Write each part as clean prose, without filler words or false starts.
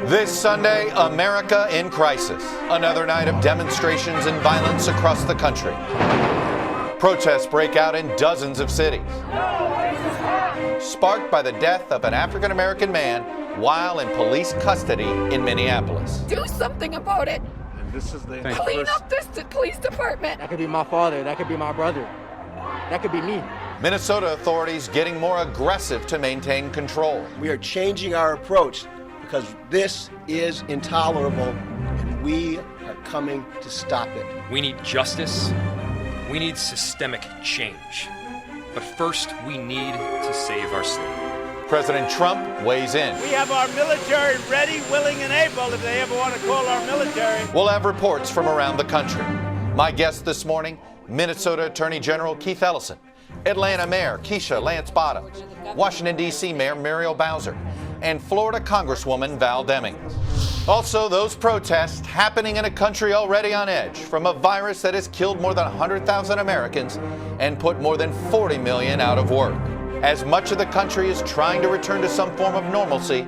This Sunday, America in crisis. Another night of demonstrations and violence across the country. Protests break out in dozens of cities, sparked by the death of an African-American man while in police custody in Minneapolis. Do something about it. And this is the Clean up this police department. That could be my father. That could be my brother. That could be me. Minnesota authorities getting more aggressive to maintain control. We are changing our approach because this is intolerable and we are coming to stop it. We need justice. We need systemic change. But first, we need to save our state. President Trump weighs in. We have our military ready, willing, and able if they ever want to call our military. We'll have reports from around the country. My guest this morning, Minnesota Attorney General Keith Ellison, Atlanta Mayor Keisha Lance Bottoms, Washington, D.C. Mayor Muriel Bowser, and Florida Congresswoman Val Deming. Also, those protests happening in a country already on edge from a virus that has killed more than 100,000 Americans and put more than 40 million out of work. As much of the country is trying to return to some form of normalcy,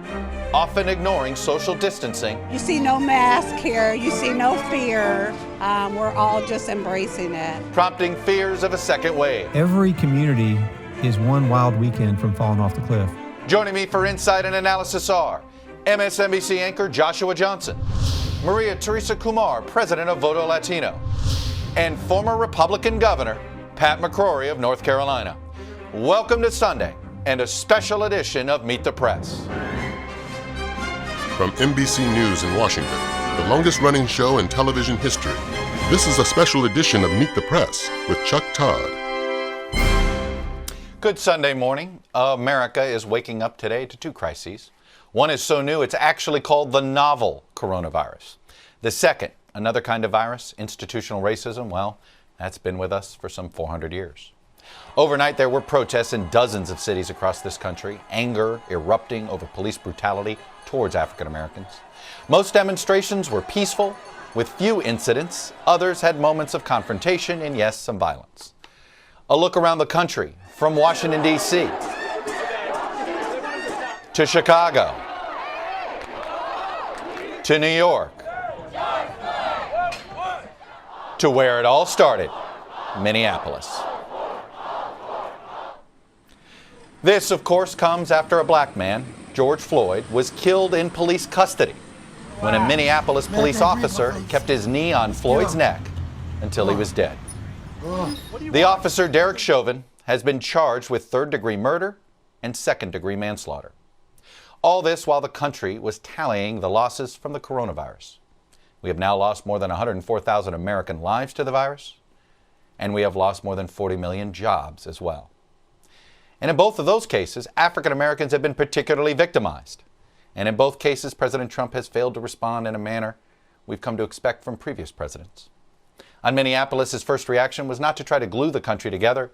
often ignoring social distancing. You see no mask here, you see no fear. We're all just embracing it. Prompting fears of a second wave. Every community is one wild weekend from falling off the cliff. Joining me for Insight and Analysis are MSNBC anchor Joshua Johnson, Maria Teresa Kumar, president of Voto Latino, and former Republican Governor Pat McCrory of North Carolina. Welcome to Sunday and a special edition of Meet the Press. From NBC News in Washington, the longest-running show in television history, this is a special edition of Meet the Press with Chuck Todd. Good Sunday morning. America is waking up today to two crises. One is so new it's actually called the novel coronavirus. The second, another kind of virus, institutional racism, well, that's been with us for some 400 years. Overnight, there were protests in dozens of cities across this country, anger erupting over police brutality towards African Americans. Most demonstrations were peaceful, with few incidents. Others had moments of confrontation and, yes, some violence. A look around the country, from Washington, D.C. to Chicago to New York to where it all started, Minneapolis. This, of course, comes after a black man, George Floyd, was killed in police custody when a Minneapolis police officer kept his knee on Floyd's neck until he was dead. The officer, Derek Chauvin, has been charged with third-degree murder and second-degree manslaughter. All this while the country was tallying the losses from the coronavirus. We have now lost more than 104,000 American lives to the virus, and we have lost more than 40 million jobs as well. And in both of those cases, African Americans have been particularly victimized. And in both cases, President Trump has failed to respond in a manner we've come to expect from previous presidents. On Minneapolis, his first reaction was not to try to glue the country together,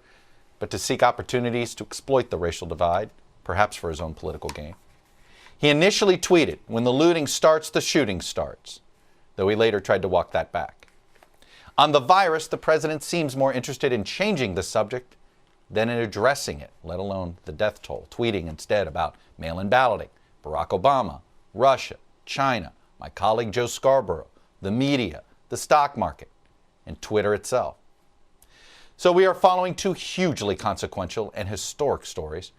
but to seek opportunities to exploit the racial divide, perhaps for his own political gain. He initially tweeted, "When the looting starts, the shooting starts," though he later tried to walk that back. On the virus, the president seems more interested in changing the subject than in addressing it, let alone the death toll, tweeting instead about mail-in balloting, Barack Obama, Russia, China, my colleague Joe Scarborough, the media, the stock market, and Twitter itself. So we are following two hugely consequential and historic stories,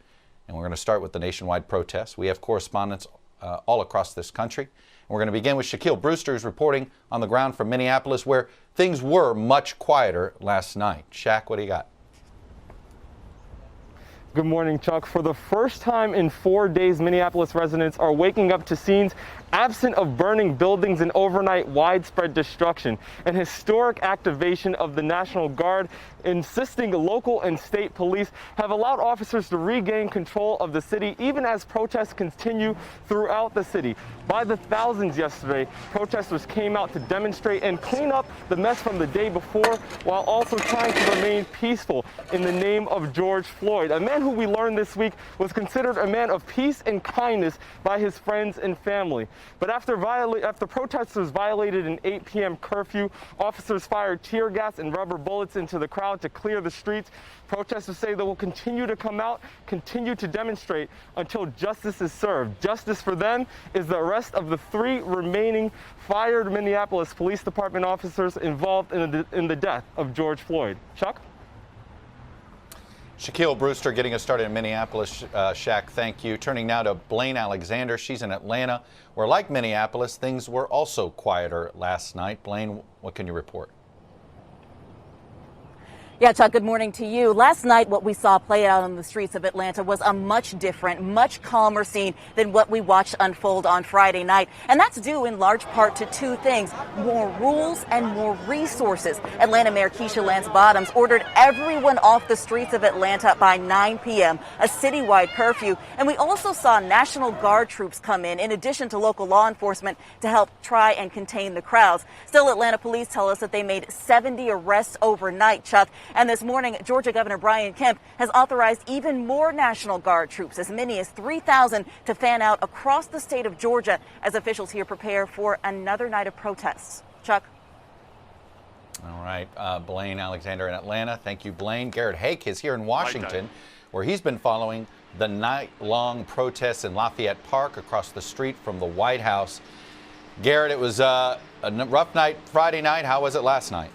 and we're going to start with the nationwide protests. We have correspondents all across this country. And we're going to begin with Shaquille Brewster, who's reporting on the ground from Minneapolis, where things were much quieter last night. Shaq, what do you got? Good morning, Chuck. For the first time in 4 days, Minneapolis residents are waking up to scenes absent of burning buildings and overnight widespread destruction. An historic activation of the National Guard, insisting local and state police have allowed officers to regain control of the city, even as protests continue throughout the city. By the thousands yesterday, protesters came out to demonstrate and clean up the mess from the day before, while also trying to remain peaceful in the name of George Floyd, a man who we learned this week was considered a man of peace and kindness by his friends and family. But after protesters violated an 8 p.m. curfew, officers fired tear gas and rubber bullets into the crowd to clear the streets. Protesters say they will continue to come out, continue to demonstrate until justice is served. Justice for them is the arrest of the 3 remaining fired Minneapolis Police Department officers involved in the death of George Floyd. Chuck? Shaquille Brewster getting us started in Minneapolis. Shaq, thank you. Turning now to Blaine Alexander. She's in Atlanta, where, like Minneapolis, things were also quieter last night. Blaine, what can you report? Yeah, Chuck, good morning to you. Last night, what we saw play out on the streets of Atlanta was a much different, much calmer scene than what we watched unfold on Friday night. And that's due in large part to 2 things: more rules and more resources. Atlanta Mayor Keisha Lance Bottoms ordered everyone off the streets of Atlanta by 9 p.m., a citywide curfew. And we also saw National Guard troops come in addition to local law enforcement, to help try and contain the crowds. Still, Atlanta police tell us that they made 70 arrests overnight, Chuck. And this morning, Georgia Governor Brian Kemp has authorized even more National Guard troops, as many as 3,000, to fan out across the state of Georgia as officials here prepare for another night of protests. Chuck? All right. Blaine Alexander in Atlanta. Thank you, Blaine. Garrett Hake is here in Washington, where he's been following the night-long protests in Lafayette Park across the street from the White House. Garrett, it was a rough night Friday night. How was it last night?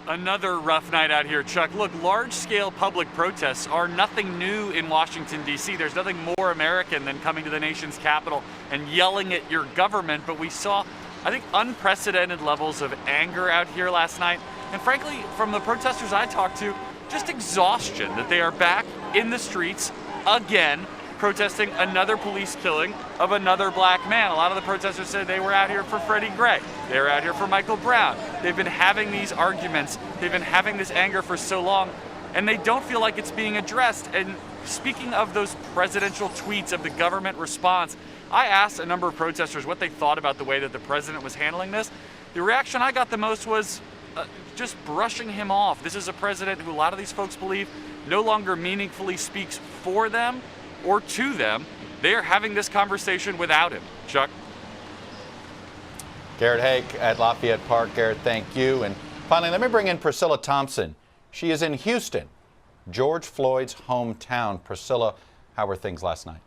Another rough night out here, Chuck. Look, large-scale public protests are nothing new in Washington, D.C. There's nothing more American than coming to the nation's capital and yelling at your government. But we saw, I think, unprecedented levels of anger out here last night. And frankly, from the protesters I talked to, just exhaustion that they are back in the streets again, protesting another police killing of another black man. A lot of the protesters said they were out here for Freddie Gray. They were out here for Michael Brown. They've been having these arguments. They've been having this anger for so long, and they don't feel like it's being addressed. And speaking of those presidential tweets of the government response, I asked a number of protesters what they thought about the way that the president was handling this. The reaction I got the most was just brushing him off. This is a president who a lot of these folks believe no longer meaningfully speaks for them or to them. They are having this conversation without him. Chuck? Garrett Hake at Lafayette Park. Garrett, thank you. And finally, let me bring in Priscilla Thompson. She is in Houston, George Floyd's hometown. Priscilla, how were things last night?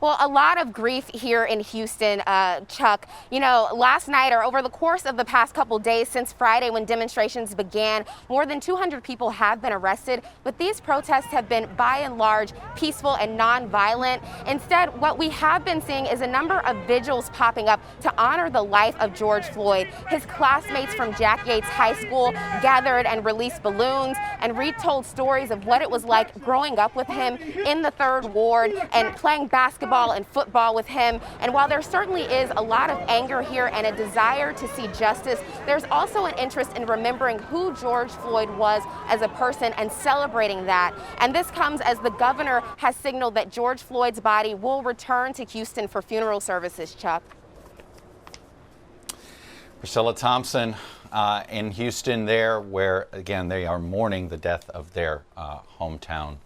Well, a lot of grief here in Houston, Chuck. You know, last night, or over the course of the past couple days since Friday when demonstrations began, more than 200 people have been arrested, but these protests have been by and large peaceful and non-violent. Instead, what we have been seeing is a number of vigils popping up to honor the life of George Floyd. His classmates from Jack Yates High School gathered and released balloons and retold stories of what it was like growing up with him in the 3rd Ward and playing basketball and football with him. And while there certainly is a lot of anger here and a desire to see justice, there's also an interest in remembering who George Floyd was as a person and celebrating that. And this comes as the governor has signaled that George Floyd's body will return to Houston for funeral services, Chuck. Priscilla Thompson in Houston there, where, again, they are mourning the death of their hometown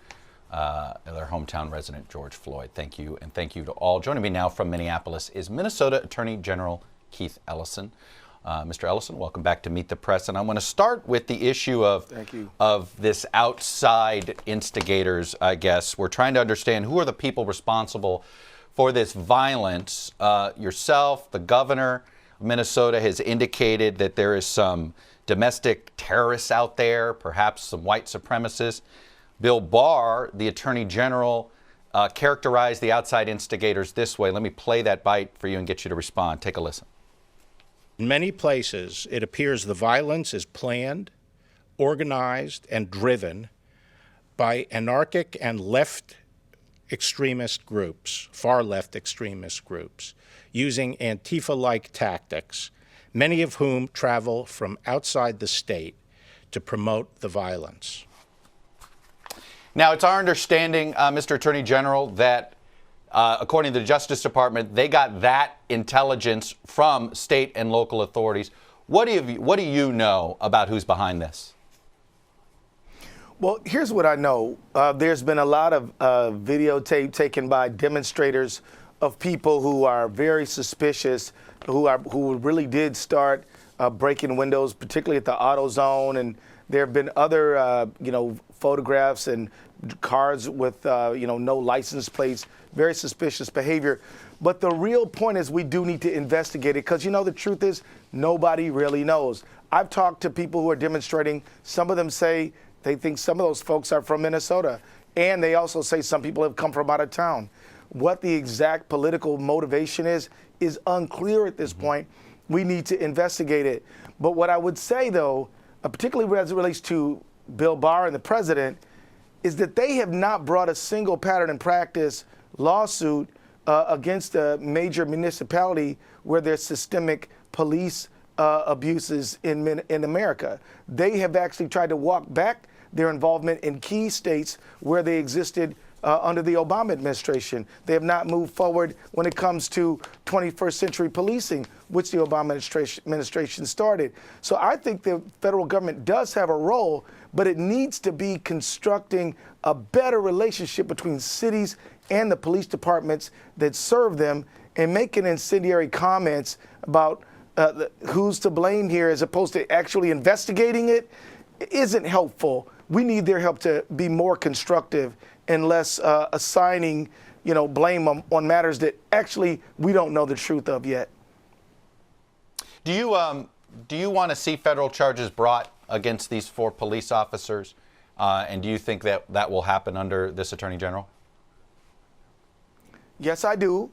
resident, George Floyd. Thank you, and thank you to all. Joining me now from Minneapolis is Minnesota Attorney General Keith Ellison. Mr. Ellison, welcome back to Meet the Press. And I want to start with the issue of this outside instigators, I guess. We're trying to understand who are the people responsible for this violence. Yourself, the governor of Minnesota, has indicated that there is some domestic terrorists out there, perhaps some white supremacists. Bill Barr, the Attorney General, characterized the outside instigators this way. Let me play that bite for you and get you to respond. Take a listen. In many places, it appears the violence is planned, organized, and driven by anarchic and left extremist groups, far left extremist groups, using Antifa-like tactics, many of whom travel from outside the state to promote the violence. Now, it's our understanding, Mr. Attorney General, that according to the Justice Department, they got that intelligence from state and local authorities. What do you know about who's behind this? Well, here's what I know. There's been a lot of videotape taken by demonstrators of people who are very suspicious, who really did start breaking windows, particularly at the AutoZone. And there have been other, photographs and cars with, no license plates, very suspicious behavior. But the real point is we do need to investigate it because, the truth is nobody really knows. I've talked to people who are demonstrating. Some of them say they think some of those folks are from Minnesota. And they also say some people have come from out of town. What the exact political motivation is unclear at this point. We need to investigate it. But what I would say, though, particularly as it relates to Bill Barr and the president, is that they have not brought a single pattern and practice lawsuit against a major municipality where there's systemic police abuses in America. They have actually tried to walk back their involvement in key states where they existed under the Obama administration. They have not moved forward when it comes to 21st century policing, which the Obama administration started. So I think the federal government does have a role, but it needs to be constructing a better relationship between cities and the police departments that serve them, and making incendiary comments about who's to blame here as opposed to actually investigating it isn't helpful. We need their help to be more constructive and less assigning, blame on matters that actually we don't know the truth of yet. Do you want to see federal charges brought against these 4 police officers? And do you think that will happen under this Attorney General? Yes, I do.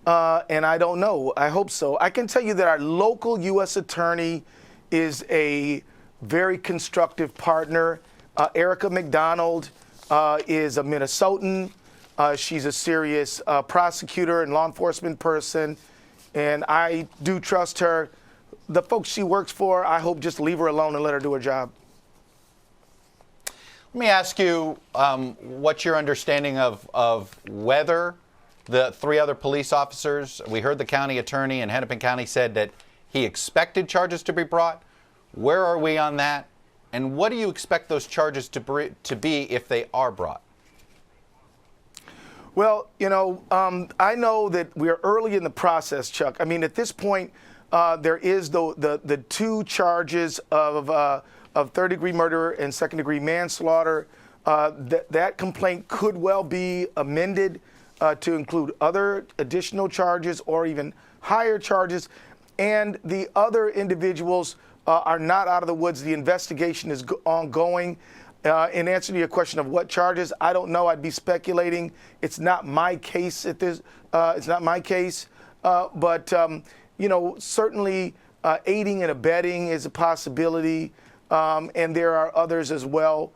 And I don't know. I hope so. I can tell you that our local U.S. attorney is a very constructive partner. Erica McDonald is a Minnesotan. She's a serious prosecutor and law enforcement person, and I do trust her. The folks she works for, I hope just leave her alone and let her do her job. Let me ask you what's your understanding of whether the 3 other police officers, we heard the county attorney in Hennepin County said that he expected charges to be brought. Where are we on that? And what do you expect those charges to be if they are brought? Well, I know that we're early in the process, Chuck. I mean, at this point, there is the 2 charges of third-degree murder and second-degree manslaughter. That complaint could well be amended to include other additional charges or even higher charges. And the other individuals are not out of the woods. The investigation is ongoing. In answer to your question of what charges, I don't know. I'd be speculating. It's not my case at this. It's not my case. But certainly aiding and abetting is a possibility, and there are others as well.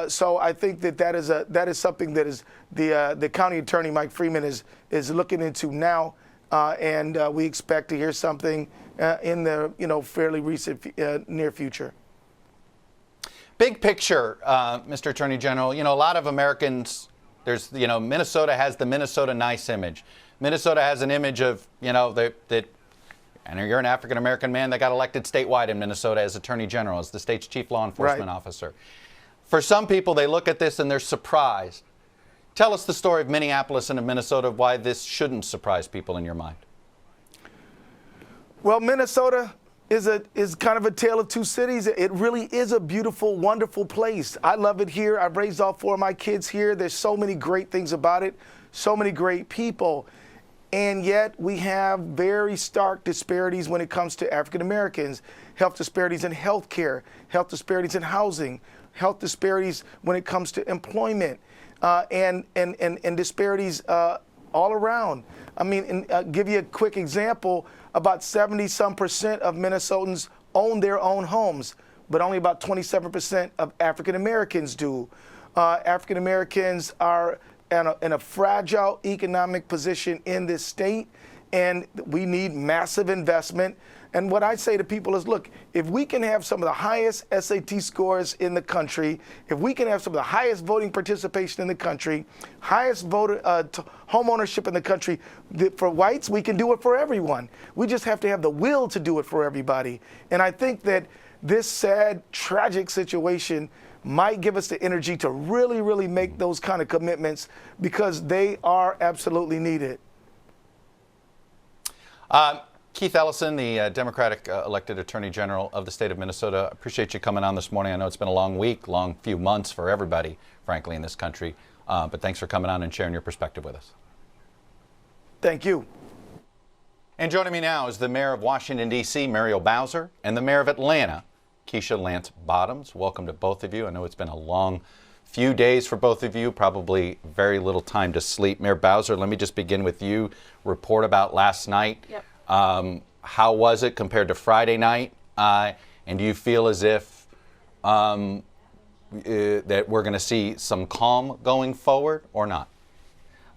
So I think that is something that is the county attorney Mike Freeman is looking into now, and we expect to hear something in the fairly recent near future. Big picture, Mr. Attorney General. A lot of Americans. There's Minnesota has the Minnesota nice image. Minnesota has an image of that. And you're an African American man that got elected statewide in Minnesota as Attorney General, as the state's chief law enforcement officer. For some people, they look at this and they're surprised. Tell us the story of Minneapolis and of Minnesota, why this shouldn't surprise people in your mind. Well, Minnesota is kind of a tale of 2 cities. It really is a beautiful, wonderful place. I love it here. I've raised all 4 of my kids here. There's so many great things about it, so many great people. And yet we have very stark disparities when it comes to African Americans, health disparities in health care, health disparities in housing, health disparities when it comes to employment, and disparities all around. I mean, give you a quick example, about 70% of Minnesotans own their own homes, but only about 27% of African Americans do. African Americans are in a fragile economic position in this state, and we need massive investment. And what I say to people is, look, if we can have some of the highest SAT scores in the country, if we can have some of the highest voting participation in the country, highest voter home ownership in the country, for whites, we can do it for everyone. We just have to have the will to do it for everybody. And I think that this sad, tragic situation might give us the energy to really, really make those kind of commitments, because they are absolutely needed. Keith Ellison, the Democratic elected Attorney General of the state of Minnesota, appreciate you coming on this morning. I know it's been a long week, long few months for everybody, frankly, in this country. But thanks for coming on and sharing your perspective with us. Thank you. And joining me now is the Mayor of Washington, D.C., Muriel Bowser, and the Mayor of Atlanta, Keisha Lance Bottoms. Welcome to both of you. I know it's been a long few days for both of you, probably very little time to sleep. Mayor Bowser, let me just begin with you. Report about last night. Yep. How was it compared to Friday night? And do you feel as if that we're going to see some calm going forward or not?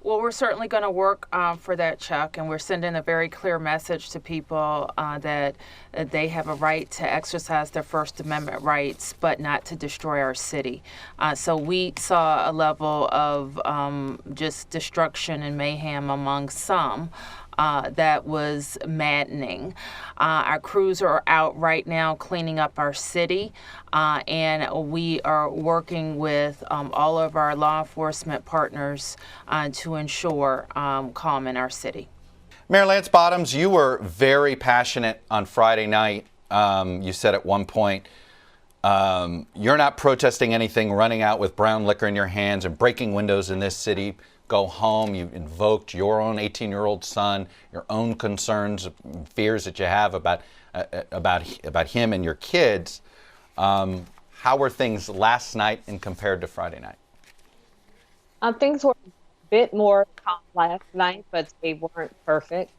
Well, we're certainly going to work for that, Chuck, and we're sending a very clear message to people that they have a right to exercise their First Amendment rights, but not to destroy our city. So we saw a level of just destruction and mayhem among some that was maddening. Our crews are out right now cleaning up our city, and we are working with all of our law enforcement partners to ensure calm in our city. Mayor Lance Bottoms, you were very passionate on Friday night. You said at one point, you're not protesting anything, running out with brown liquor in your hands and breaking windows in this city. Go home. You invoked your own 18-year-old son, your own concerns, fears that you have about him and your kids. How were things last night and compared to Friday night? Things were a bit more calm last night, but they weren't perfect.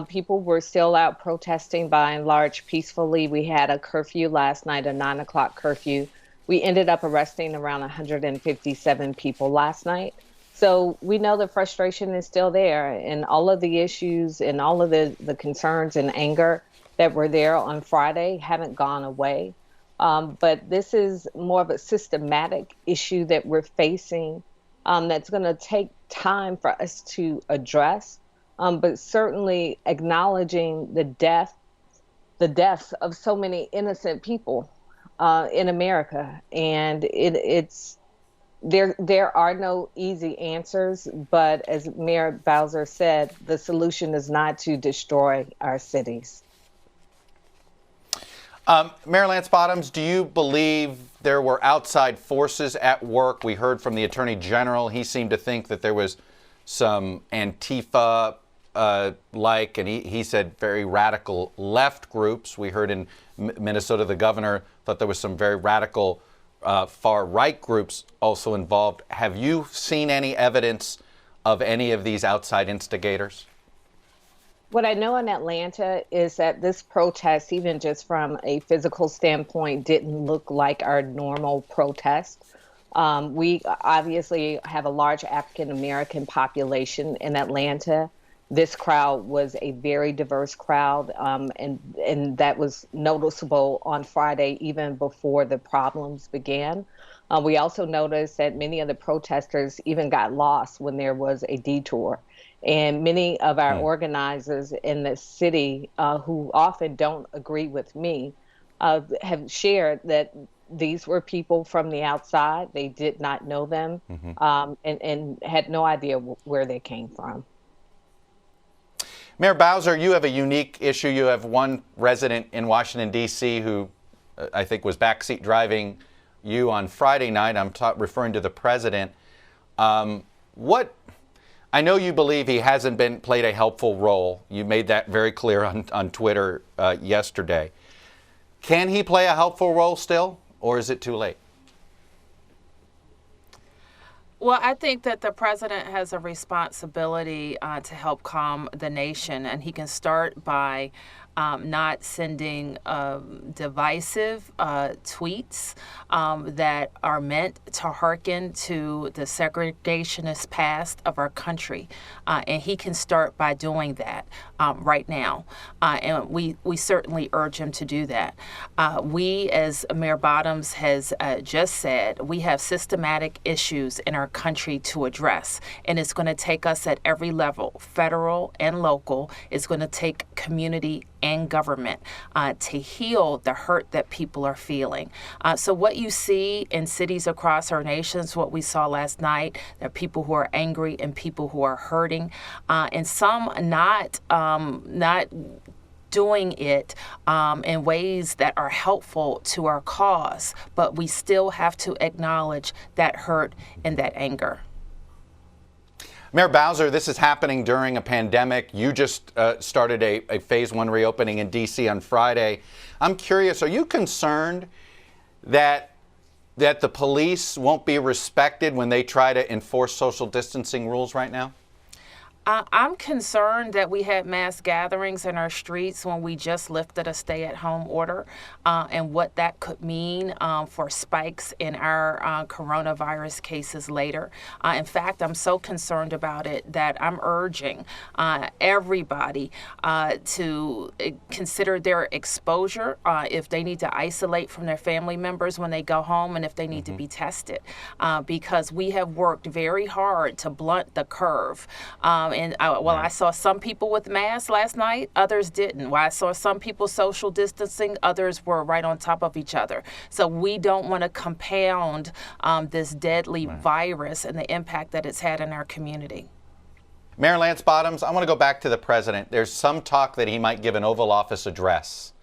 People were still out protesting by and large peacefully. We had a curfew last night, a 9 o'clock curfew. We ended up arresting around 157 people last night. So we know the frustration is still there, and all of the issues and all of the concerns and anger that were there on Friday haven't gone away. But this is more of a systematic issue that we're facing that's going to take time for us to address, but certainly acknowledging the deaths of so many innocent people in America. And there are no easy answers, but as Mayor Bowser said, the solution is not to destroy our cities. Mayor Lance Bottoms, do you believe there were outside forces at work? We heard from the Attorney General. He seemed to think that there was some Antifa and he said very radical left groups. We heard in Minnesota the governor thought there was some very radical far-right groups also involved. Have you seen any evidence of any of these outside instigators? What I know in Atlanta is that this protest, even just from a physical standpoint, didn't look like our normal protest. We obviously have a large African-American population in Atlanta. This crowd was a very diverse crowd, and that was noticeable on Friday, even before the problems began. We also noticed that many of the protesters even got lost when there was a detour. And many of our organizers in the city, who often don't agree with me, have shared that these were people from the outside. They did not know them, and had no idea where they came from. Mayor Bowser, you have a unique issue. You have one resident in Washington, D.C. who I think was backseat driving you on Friday night. I'm referring to the president. I know you believe he hasn't played a helpful role. You made that very clear on Twitter yesterday. Can he play a helpful role still, or is it too late? Well, I think that the president has a responsibility to help calm the nation, and he can start by not sending divisive tweets that are meant to hearken to the segregationist past of our country. And he can start by doing that right now. And we certainly urge him to do that. We, as Mayor Bottoms has just said, we have systematic issues in our country to address. And it's going to take us at every level, federal and local. It's going to take community and government to heal the hurt that people are feeling. So what you see in cities across our nations, what we saw last night, there are people who are angry and people who are hurting, and some not doing it in ways that are helpful to our cause, but we still have to acknowledge that hurt and that anger. Mayor Bowser, this is happening during a pandemic. You just started a phase 1 reopening in D.C. on Friday. I'm curious, are you concerned that the police won't be respected when they try to enforce social distancing rules right now? I'm concerned that we had mass gatherings in our streets when we just lifted a stay-at-home order, and what that could mean for spikes in our coronavirus cases later. In fact, I'm so concerned about it that I'm urging everybody to consider their exposure if they need to isolate from their family members when they go home and if they need to be tested, because we have worked very hard to blunt the curve. I saw some people with masks last night, others didn't. While I saw some people social distancing, others were right on top of each other. So we don't want to compound this deadly virus and the impact that it's had in our community. Mayor Lance Bottoms, I want to go back to the president. There's some talk that he might give an Oval Office address,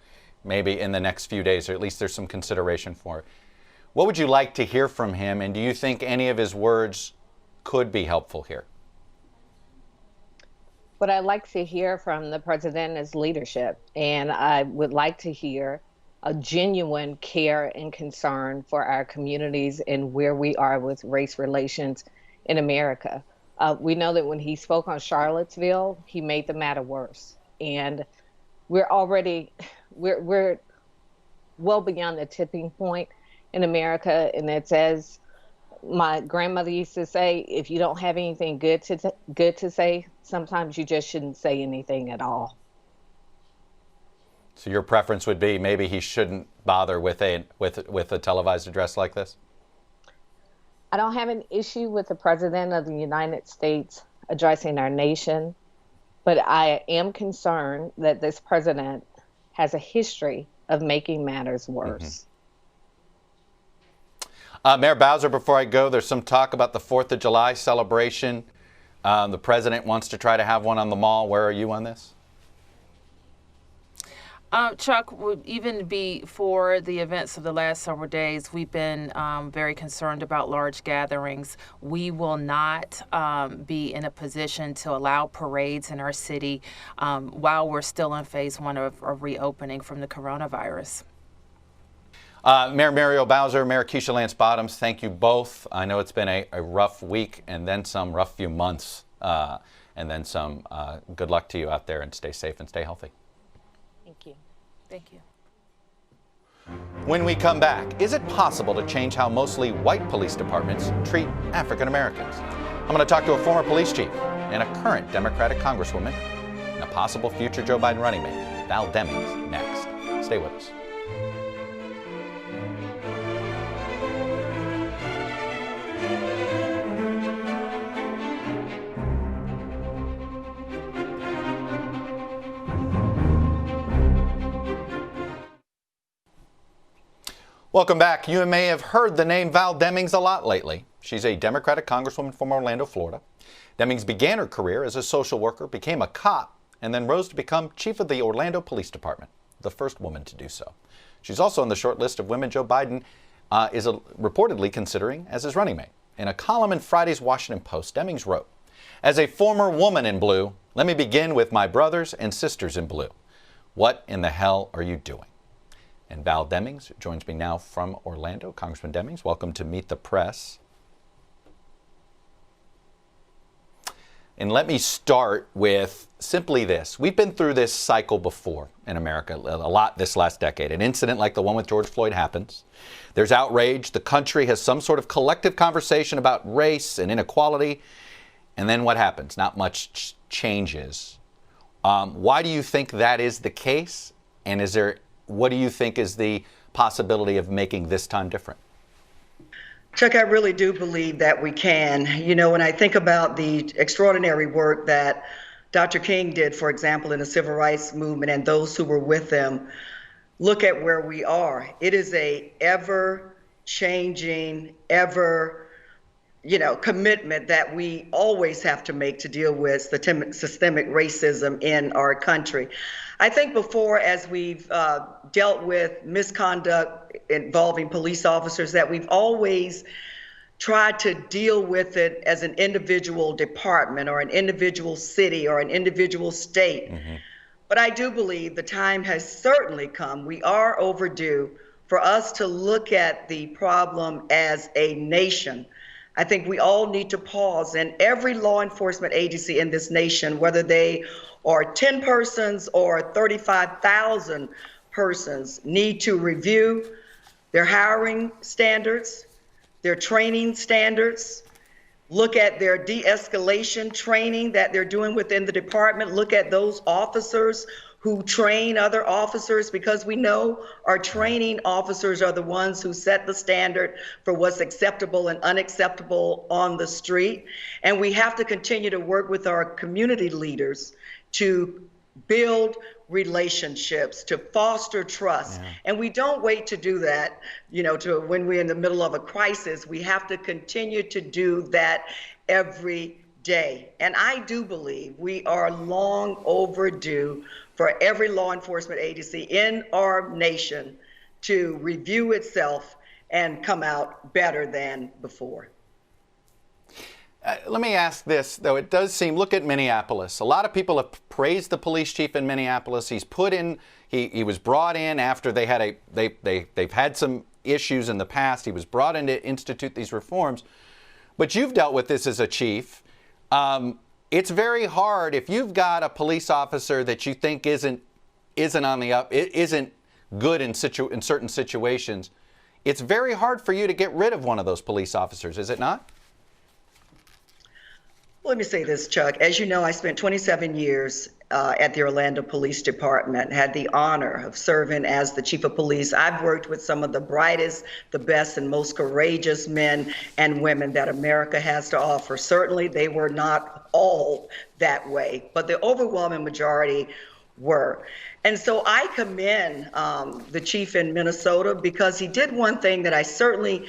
maybe in the next few days, or at least there's some consideration for it. What would you like to hear from him, and do you think any of his words could be helpful here? What I'd like to hear from the president is leadership, and I would like to hear a genuine care and concern for our communities and where we are with race relations in America. We know that when he spoke on Charlottesville, he made the matter worse, and we're well beyond the tipping point in America, and it's as my grandmother used to say, if you don't have anything good to say, sometimes you just shouldn't say anything at all. So your preference would be maybe he shouldn't bother with a televised address like this? I don't have an issue with the President of the United States addressing our nation, but I am concerned that this president has a history of making matters worse. Mayor Bowser, before I go, there's some talk about the 4th of July celebration. The president wants to try to have one on the Mall. Where are you on this? Chuck, even before the events of the last several days, we've been very concerned about large gatherings. We will not be in a position to allow parades in our city while we're still in phase 1 of reopening from the coronavirus. Mayor Muriel Bowser, Mayor Keisha Lance Bottoms, thank you both. I know it's been a rough week and then some, rough few months, and then some. Good luck to you out there, and stay safe and stay healthy. Thank you. Thank you. When we come back, is it possible to change how mostly white police departments treat African Americans? I'm going to talk to a former police chief and a current Democratic Congresswoman and a possible future Joe Biden running mate, Val Demings, next. Stay with us. Welcome back. You may have heard the name Val Demings a lot lately. She's a Democratic Congresswoman from Orlando, Florida. Demings began her career as a social worker, became a cop, and then rose to become chief of the Orlando Police Department, the first woman to do so. She's also on the short list of women Joe Biden is reportedly considering as his running mate. In a column in Friday's Washington Post, Demings wrote, "As a former woman in blue, let me begin with my brothers and sisters in blue. What in the hell are you doing?" And Val Demings joins me now from Orlando. Congressman Demings, welcome to Meet the Press. And let me start with simply this. We've been through this cycle before in America, a lot this last decade. An incident like the one with George Floyd happens. There's outrage. The country has some sort of collective conversation about race and inequality. And then what happens? Not much changes. Why do you think that is the case? And what do you think is the possibility of making this time different? Chuck, I really do believe that we can. You know, when I think about the extraordinary work that Dr. King did, for example, in the civil rights movement, and those who were with them, look at where we are. It is a ever-changing, commitment that we always have to make to deal with systemic racism in our country. I think before, as we've dealt with misconduct involving police officers, that we've always tried to deal with it as an individual department or an individual city or an individual state. But I do believe the time has certainly come. We are overdue for us to look at the problem as a nation. I think we all need to pause, and every law enforcement agency in this nation, whether they are 10 persons or 35,000 persons, need to review their hiring standards, their training standards, look at their de-escalation training that they're doing within the department, look at those officers who train other officers, because we know our training officers are the ones who set the standard for what's acceptable and unacceptable on the street. And we have to continue to work with our community leaders to build relationships, to foster trust. And we don't wait to do that, to when we're in the middle of a crisis. We have to continue to do that every day. And I do believe we are long overdue for every law enforcement agency in our nation to review itself and come out better than before. Let me ask this, though. It does seem, look at Minneapolis. A lot of people have praised the police chief in Minneapolis. He's put in, he was brought in after they had they've had some issues in the past. He was brought in to institute these reforms. But you've dealt with this as a chief. It's very hard if you've got a police officer that you think isn't on the up, isn't good in certain situations. It's very hard for you to get rid of one of those police officers, is it not? Let me say this, Chuck. As you know, I spent 27 years at the Orlando Police Department, had the honor of serving as the chief of police. I've worked with some of the brightest, the best, and most courageous men and women that America has to offer. Certainly, they were not all that way, but the overwhelming majority were. And so I commend the chief in Minnesota, because he did one thing that I certainly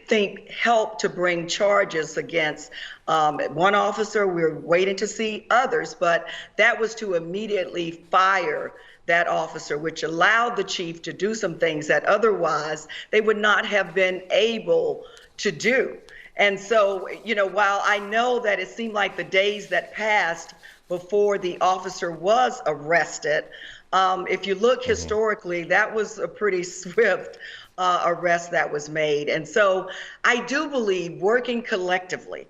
think helped to bring charges against one officer. We're waiting to see others, but that was to immediately fire that officer, which allowed the chief to do some things that otherwise they would not have been able to do. And so, while I know that it seemed like the days that passed before the officer was arrested, if you look historically, that was a pretty swift arrest that was made. And so I do believe working collectively,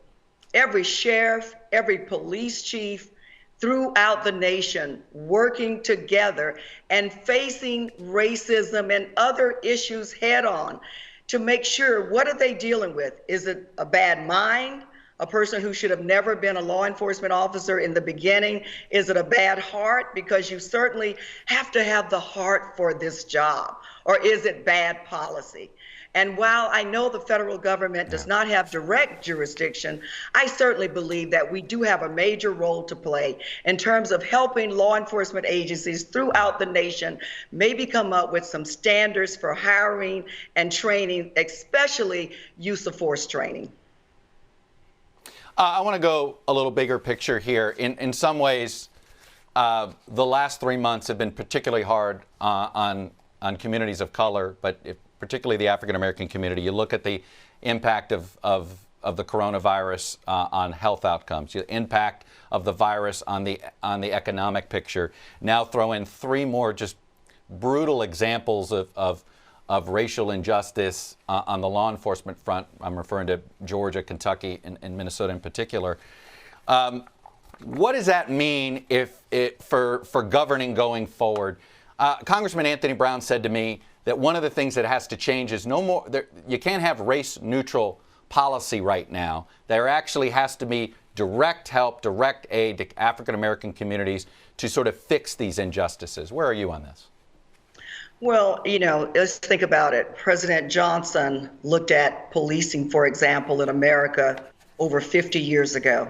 every sheriff, every police chief throughout the nation, working together and facing racism and other issues head on to make sure, what are they dealing with? Is it a bad mind? A person who should have never been a law enforcement officer in the beginning? Is it a bad heart? Because you certainly have to have the heart for this job. Or is it bad policy? And while I know the federal government does not have direct jurisdiction, I certainly believe that we do have a major role to play in terms of helping law enforcement agencies throughout the nation maybe come up with some standards for hiring and training, especially use of force training. I want to go a little bigger picture here. In some ways, the last 3 months have been particularly hard on communities of color, but particularly the African American community. You look at the impact of the coronavirus on health outcomes, the impact of the virus on the economic picture. Now throw in 3 more just brutal examples of racial injustice on the law enforcement front. I'm referring to Georgia, Kentucky, and Minnesota in particular. What does that mean for governing going forward? Congressman Anthony Brown said to me that one of the things that has to change is you can't have race-neutral policy right now. There actually has to be direct help, direct aid to African American communities to sort of fix these injustices. Where are you on this? Well, let's think about it. President Johnson looked at policing, for example, in America over 50 years ago.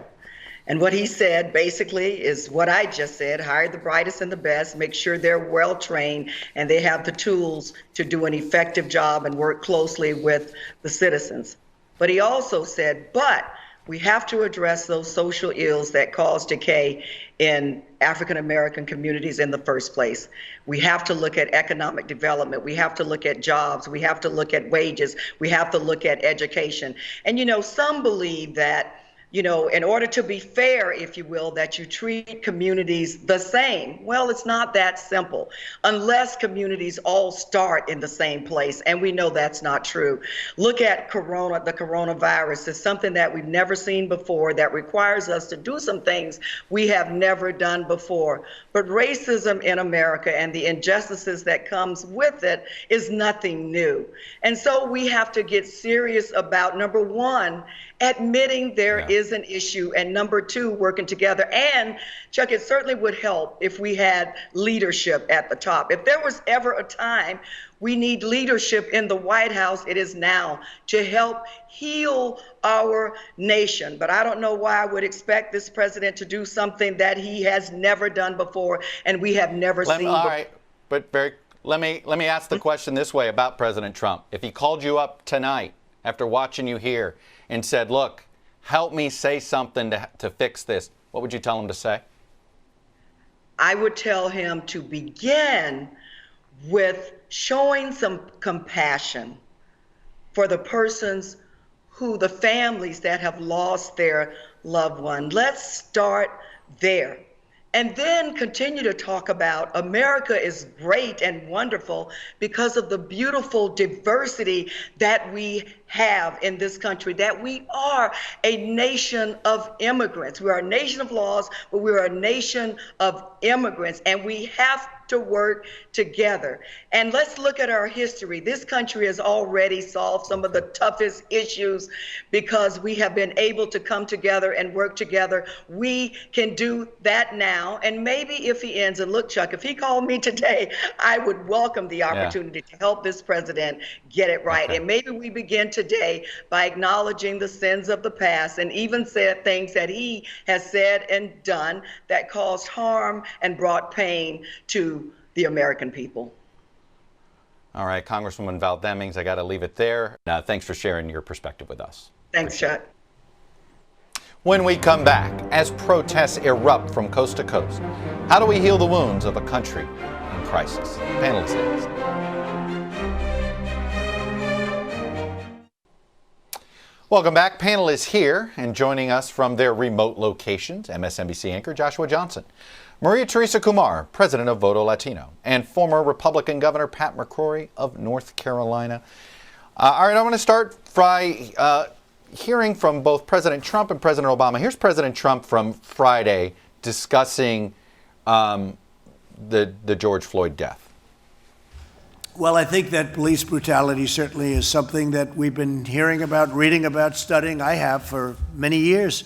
And what he said basically is what I just said: hire the brightest and the best, make sure they're well trained and they have the tools to do an effective job and work closely with the citizens. But he also said, but we have to address those social ills that cause decay in African American communities in the first place. We have to look at economic development. We have to look at jobs. We have to look at wages. We have to look at education. And, some believe that, in order to be fair, if you will, that you treat communities the same. Well, it's not that simple, unless communities all start in the same place. And we know that's not true. Look at the coronavirus. It's something that we've never seen before that requires us to do some things we have never done before. But racism in America and the injustices that comes with it is nothing new. And so we have to get serious about, number one, admitting there is an issue, and number two, working together. And Chuck, it certainly would help if we had leadership at the top. If there was ever a time we need leadership in the White House, it is now, to help heal our nation. But I don't know why I would expect this president to do something that he has never done before and we have never seen before. All right, but Barry, let me ask the question this way about President Trump. If he called you up tonight after watching you here and said, look, help me say something to fix this, what would you tell him to say? I would tell him to begin with showing some compassion for the the families that have lost their loved one. Let's start there. And then continue to talk about America is great and wonderful because of the beautiful diversity that we have in this country, that we are a nation of immigrants. We are a nation of laws, but we are a nation of immigrants, and we have to work together. And let's look at our history. This country has already solved some of the toughest issues because we have been able to come together and work together. We can do that now. And maybe if he ends, and look, Chuck, if he called me today, I would welcome the opportunity to help this president get it right. Okay. And maybe we begin today by acknowledging the sins of the past and even said things that he has said and done that caused harm and brought pain to the American people. All right, Congresswoman Val Demings, I got to leave it there. Thanks for sharing your perspective with us. Thanks, Chuck. When we come back, as protests erupt from coast to coast, how do we heal the wounds of a country in crisis? Panelists next. Welcome back. Panel is here, and joining us from their remote locations, MSNBC anchor Joshua Johnson, Maria Teresa Kumar, president of Voto Latino, and former Republican Governor Pat McCrory of North Carolina. All right, I want to start by hearing from both President Trump and President Obama. Here's President Trump from Friday discussing the George Floyd death. Well, I think that police brutality certainly is something that we've been hearing about, reading about, studying. I have for many years.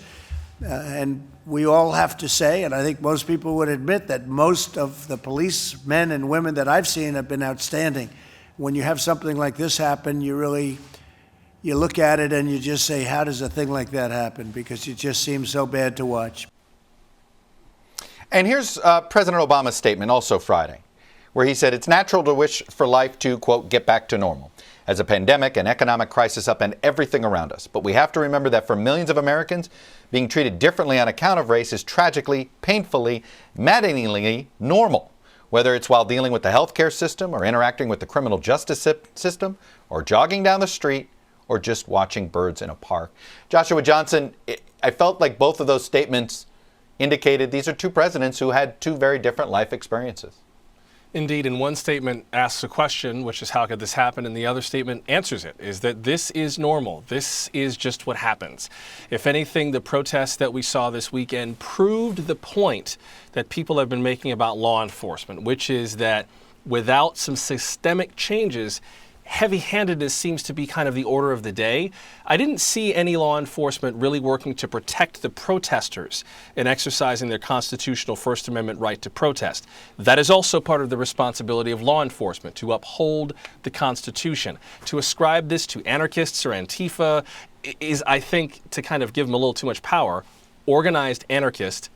And we all have to say, and I think most people would admit, that most of the police men and women that I've seen have been outstanding. When you have something like this happen, you look at it and you just say, how does a thing like that happen? Because it just seems so bad to watch. And here's President Obama's statement also Friday, where he said it's natural to wish for life to, quote, get back to normal as a pandemic and economic crisis upend everything around us. But we have to remember that for millions of Americans, being treated differently on account of race is tragically, painfully, maddeningly normal, whether it's while dealing with the healthcare system or interacting with the criminal justice system or jogging down the street or just watching birds in a park. Joshua Johnson, I felt like both of those statements indicated these are two presidents who had two very different life experiences. Indeed, and one statement asks a question, which is how could this happen, and the other statement answers it, is that this is normal. This is just what happens. If anything, the protests that we saw this weekend proved the point that people have been making about law enforcement, which is that without some systemic changes, heavy-handedness seems to be kind of the order of the day. I didn't see any law enforcement really working to protect the protesters in exercising their constitutional First Amendment right to protest. That is also part of the responsibility of law enforcement, to uphold the Constitution. To ascribe this to anarchists or Antifa is, I think, to kind of give them a little too much power, organized anarchist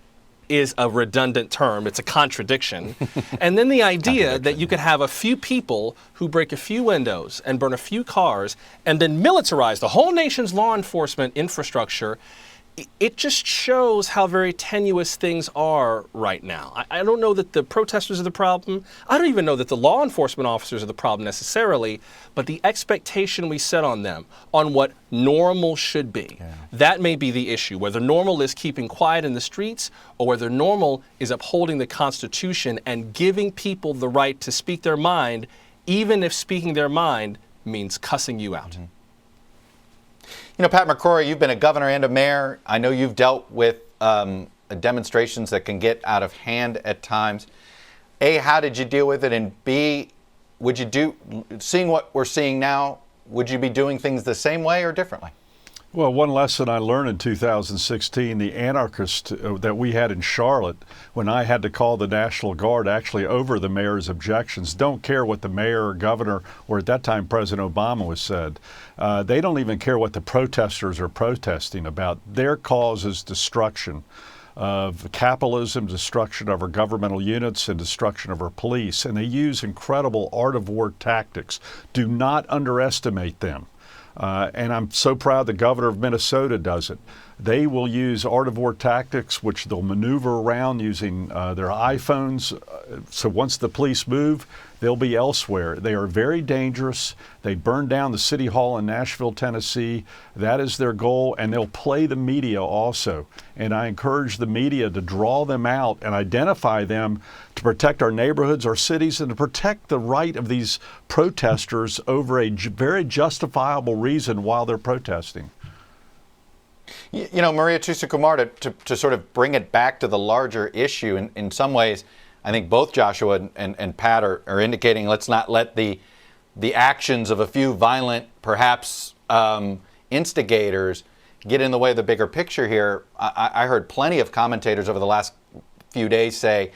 is a redundant term. It's a contradiction. And then the idea that you could have a few people who break a few windows and burn a few cars and then militarize the whole nation's law enforcement infrastructure, it just shows how very tenuous things are right now. I don't know that the protesters are the problem. I don't even know that the law enforcement officers are the problem necessarily, but the expectation we set on them, on what normal should be, that may be the issue. Whether normal is keeping quiet in the streets or whether normal is upholding the Constitution and giving people the right to speak their mind, even if speaking their mind means cussing you out. Mm-hmm. You know, Pat McCrory, you've been a governor and a mayor. I know you've dealt with demonstrations that can get out of hand at times. A, how did you deal with it? And B, would you seeing what we're seeing now, would you be doing things the same way or differently? Well, one lesson I learned in 2016, the anarchist that we had in Charlotte, when I had to call the National Guard actually over the mayor's objections, don't care what the mayor or governor, or at that time President Obama was said. They don't even care what the protesters are protesting about. Their cause is destruction of capitalism, destruction of our governmental units, and destruction of our police. And they use incredible art of war tactics. Do not underestimate them. And I'm so proud the governor of Minnesota does it. They will use art of war tactics, which they'll maneuver around using their iPhones. So once the police move, they'll be elsewhere. They are very dangerous. They burned down the city hall in Nashville, Tennessee. That is their goal, and they'll play the media also. And I encourage the media to draw them out and identify them to protect our neighborhoods, our cities, and to protect the right of these protesters over a very justifiable reason while they're protesting. You know, Maria Tusa-Kumar, to sort of bring it back to the larger issue, in some ways, I think both Joshua and Pat are indicating let's not let the actions of a few violent, perhaps instigators, get in the way of the bigger picture here. I heard plenty of commentators over the last few days say,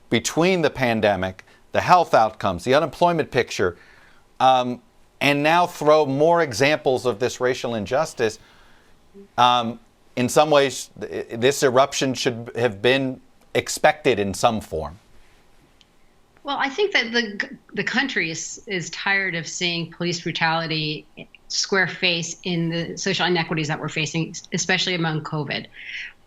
between the pandemic, the health outcomes, the unemployment picture, and now throw more examples of this racial injustice, in some ways, this eruption should have been expected in some form. Well, I think that the country is tired of seeing police brutality square face in the social inequities that we're facing, especially among COVID.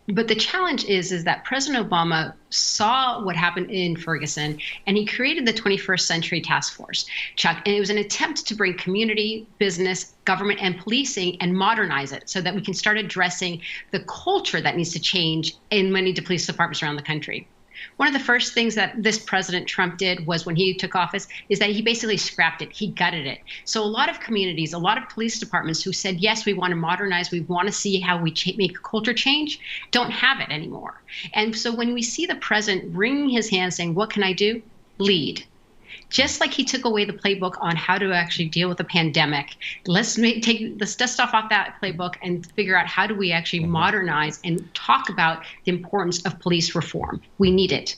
But the challenge is that President Obama saw what happened in Ferguson, and he created the 21st Century Task Force, Chuck. And it was an attempt to bring community, business, government, and policing and modernize it so that we can start addressing the culture that needs to change in many police departments around the country. One of the first things that this President Trump did was when he took office is that he basically scrapped it. He gutted it. So a lot of communities, a lot of police departments who said, yes, we want to modernize, we want to see how we make culture change, don't have it anymore. And so when we see the President wringing his hands saying, what can I do? Lead. Just like he took away the playbook on how to actually deal with the pandemic, let's dust off that playbook and figure out how do we actually modernize and talk about the importance of police reform. We need it.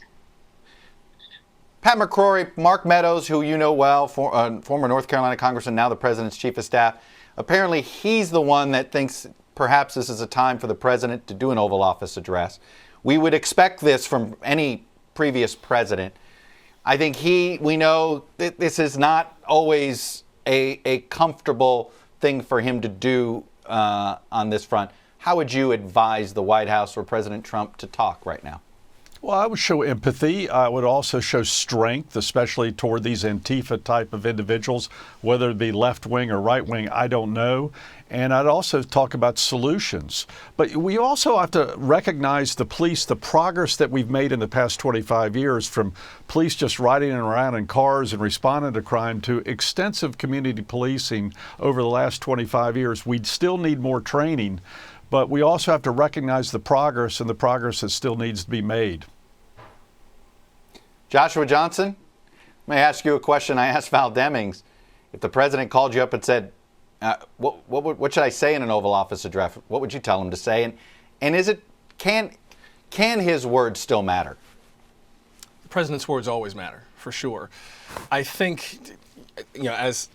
Pat McCrory, Mark Meadows, who you know well, former North Carolina congressman, now the president's chief of staff, apparently he's the one that thinks perhaps this is a time for the president to do an Oval Office address. We would expect this from any previous president. I think we know that this is not always a comfortable thing for him to do on this front. How would you advise the White House or President Trump to talk right now? Well, I would show empathy. I would also show strength, especially toward these Antifa type of individuals, whether it be left wing or right wing, I don't know. And I'd also talk about solutions. But we also have to recognize the police, the progress that we've made in the past 25 years, from police just riding around in cars and responding to crime to extensive community policing over the last 25 years. We still need more training, but we also have to recognize the progress and the progress that still needs to be made. Joshua Johnson, may I ask you a question I asked Val Demings? If the president called you up and said, what should I say in an Oval Office address? What would you tell him to say? And is it can his words still matter? The president's words always matter, for sure. I think, as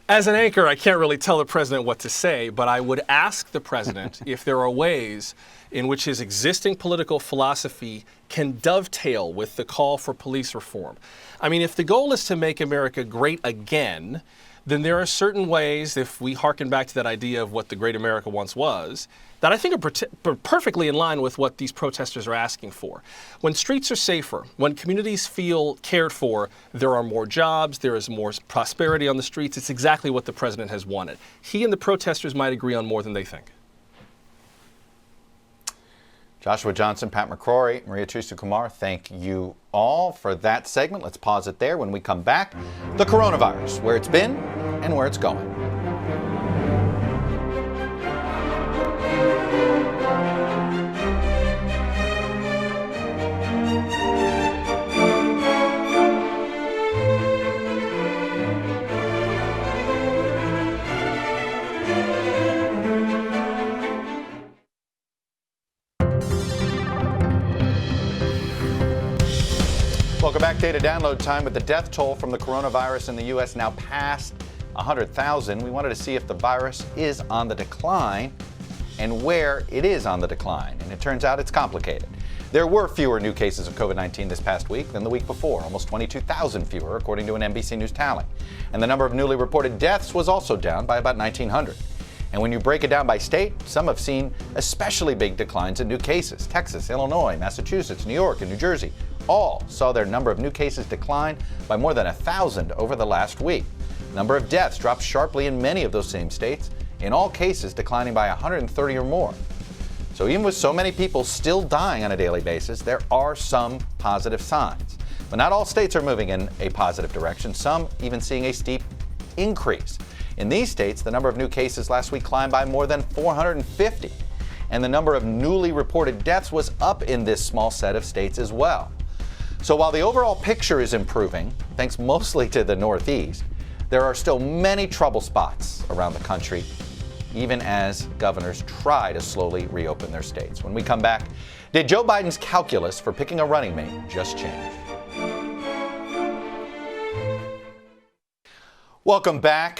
As an anchor, I can't really tell the president what to say, but I would ask the president if there are ways in which his existing political philosophy can dovetail with the call for police reform. I mean, if the goal is to make America great again, then there are certain ways, if we hearken back to that idea of what the great America once was, that I think are perfectly in line with what these protesters are asking for. When streets are safer, when communities feel cared for, there are more jobs, there is more prosperity on the streets. It's exactly what the president has wanted. He and the protesters might agree on more than they think. Joshua Johnson, Pat McCrory, Maria Teresa Kumar, thank you all for that segment. Let's pause it there. When we come back, the coronavirus, where it's been and where it's going. Welcome back. Data download time with the death toll from the coronavirus in the U.S. now past 100,000. We wanted to see if the virus is on the decline and where it is on the decline. And it turns out it's complicated. There were fewer new cases of COVID-19 this past week than the week before, almost 22,000 fewer, according to an NBC News tally. And the number of newly reported deaths was also down by about 1,900. And when you break it down by state, some have seen especially big declines in new cases. Texas, Illinois, Massachusetts, New York, and New Jersey all saw their number of new cases decline by more than 1,000 over the last week. Number of deaths dropped sharply in many of those same states, in all cases declining by 130 or more. So even with so many people still dying on a daily basis, there are some positive signs. But not all states are moving in a positive direction, some even seeing a steep increase. In these states, the number of new cases last week climbed by more than 450, and the number of newly reported deaths was up in this small set of states as well. So while the overall picture is improving, thanks mostly to the Northeast, there are still many trouble spots around the country, even as governors try to slowly reopen their states. When we come back, did Joe Biden's calculus for picking a running mate just change? Welcome back.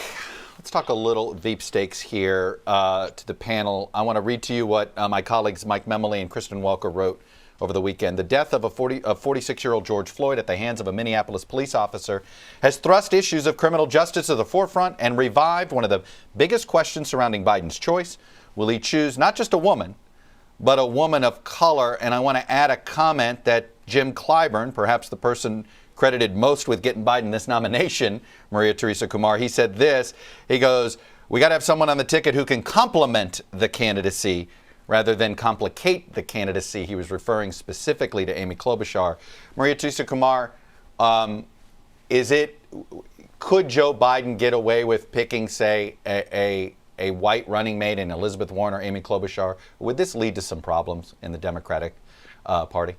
Let's talk a little Veep stakes here to the panel. I want to read to you what my colleagues Mike Memoli and Kristen Welker wrote over the weekend. The death of 46-year-old George Floyd at the hands of a Minneapolis police officer has thrust issues of criminal justice to the forefront and revived one of the biggest questions surrounding Biden's choice. Will he choose not just a woman, but a woman of color? And I want to add a comment that Jim Clyburn, perhaps the person credited most with getting Biden this nomination, Maria Teresa Kumar, he said this. He goes, we got to have someone on the ticket who can complement the candidacy rather than complicate the candidacy. He was referring specifically to Amy Klobuchar. Maria Teresa Kumar, could Joe Biden get away with picking, say, a white running mate in Elizabeth Warren or Amy Klobuchar? Would this lead to some problems in the Democratic Party?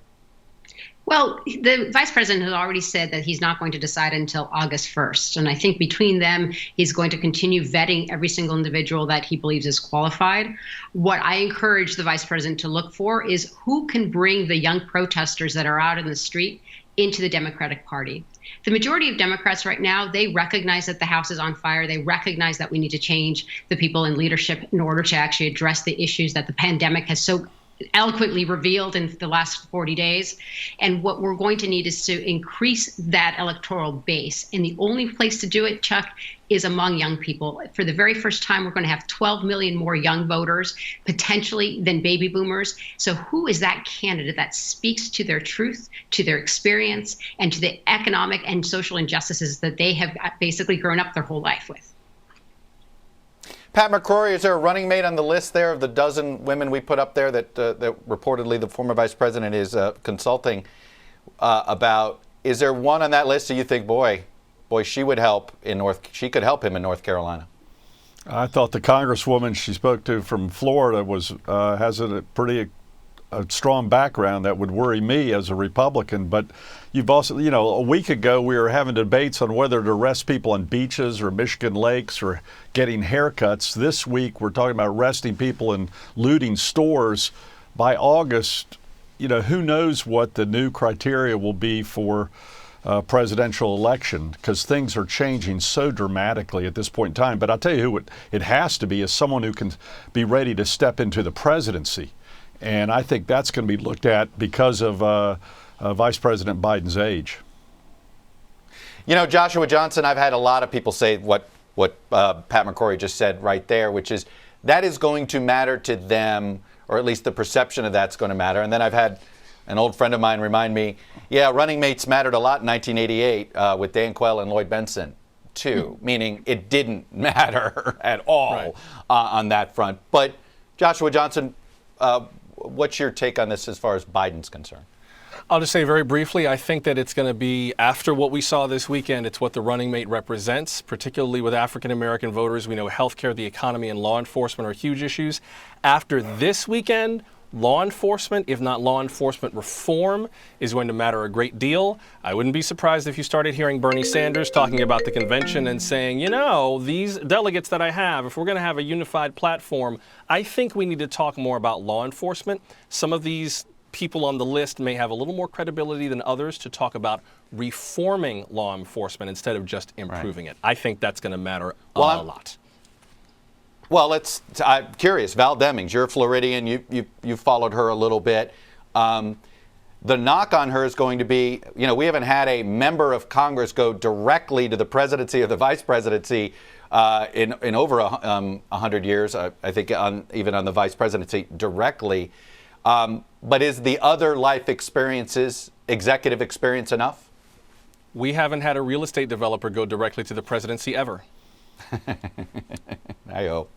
Well, the vice president has already said that he's not going to decide until August 1st. And I think between them, he's going to continue vetting every single individual that he believes is qualified. What I encourage the vice president to look for is who can bring the young protesters that are out in the street into the Democratic Party. The majority of Democrats right now, they recognize that the House is on fire. They recognize that we need to change the people in leadership in order to actually address the issues that the pandemic has so eloquently revealed in the last 40 days. And what we're going to need is to increase that electoral base. And the only place to do it, Chuck, is among young people. For the very first time, we're going to have 12 million more young voters, potentially, than baby boomers. So who is that candidate that speaks to their truth, to their experience, and to the economic and social injustices that they have basically grown up their whole life with? Pat McCrory, is there a running mate on the list there of the dozen women we put up there that reportedly the former vice president is consulting about? Is there one on that list that you think, boy, she could help him in North Carolina? I thought the congresswoman she spoke to from Florida has a pretty strong background that would worry me as a Republican. But you've also, a week ago we were having debates on whether to arrest people on beaches or Michigan lakes or getting haircuts. This week we're talking about arresting people and looting stores. By August, who knows what the new criteria will be for presidential election, because things are changing so dramatically at this point in time. But I'll tell you who it has to be is someone who can be ready to step into the presidency. And I think that's going to be looked at because of Vice President Biden's age. You know, Joshua Johnson, I've had a lot of people say what Pat McCrory just said right there, which is that is going to matter to them, or at least the perception of that's going to matter. And then I've had an old friend of mine remind me, yeah, running mates mattered a lot in 1988 with Dan Quayle and Lloyd Bentsen, too, meaning it didn't matter at all on that front. But Joshua Johnson, what's your take on this as far as Biden's concerned? I'll just say very briefly, I think that it's going to be, after what we saw this weekend, it's what the running mate represents, particularly with African-American voters. We know healthcare, the economy, and law enforcement are huge issues. After this weekend, law enforcement, if not law enforcement reform, is going to matter a great deal. I wouldn't be surprised if you started hearing Bernie Sanders talking about the convention and saying, you know, these delegates that I have, if we're going to have a unified platform, I think we need to talk more about law enforcement. Some of these people on the list may have a little more credibility than others to talk about reforming law enforcement instead of just improving it. I think that's going to matter a lot. Well, I'm curious. Val Demings, you're a Floridian. You followed her a little bit. The knock on her is going to be, you know, we haven't had a member of Congress go directly to the presidency or the vice presidency in over 100 years. I think even on the vice presidency directly. But is the other life experiences, executive experience, enough? We haven't had a real estate developer go directly to the presidency ever. I-oh.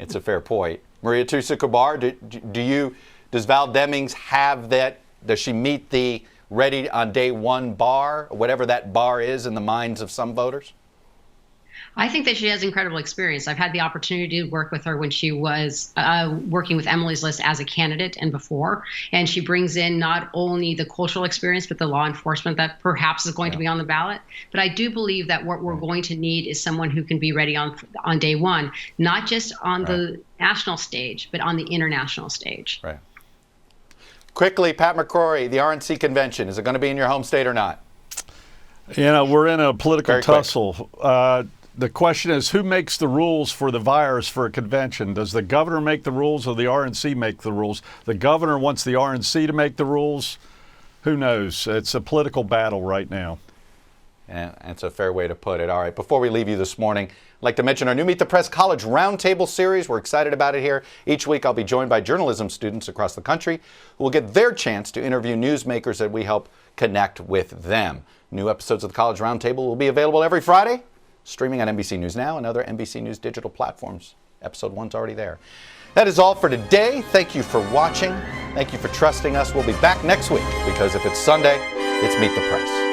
It's a fair point. Maria Tusa-Kabar, does Val Demings have that? Does she meet the ready on day one bar, whatever that bar is in the minds of some voters? I think that she has incredible experience. I've had the opportunity to work with her when she was working with Emily's List as a candidate and before. And she brings in not only the cultural experience, but the law enforcement that perhaps is going to be on the ballot. But I do believe that what we're going to need is someone who can be ready on day one, not just on the national stage, but on the international stage. Right. Quickly, Pat McCrory, the RNC convention, is it going to be in your home state or not? You know, we're in a political tussle. The question is, who makes the rules for the virus for a convention? Does the governor make the rules or the RNC make the rules? The governor wants the RNC to make the rules. Who knows? It's a political battle right now. And that's a fair way to put it. All right, before we leave you this morning, I'd like to mention our new Meet the Press College Roundtable series. We're excited about it here. Each week I'll be joined by journalism students across the country who will get their chance to interview newsmakers that we help connect with them. New episodes of the College Roundtable will be available every Friday, streaming on NBC News Now and other NBC News digital platforms. Episode 1's already there. That is all for today. Thank you for watching. Thank you for trusting us. We'll be back next week because if it's Sunday, it's Meet the Press.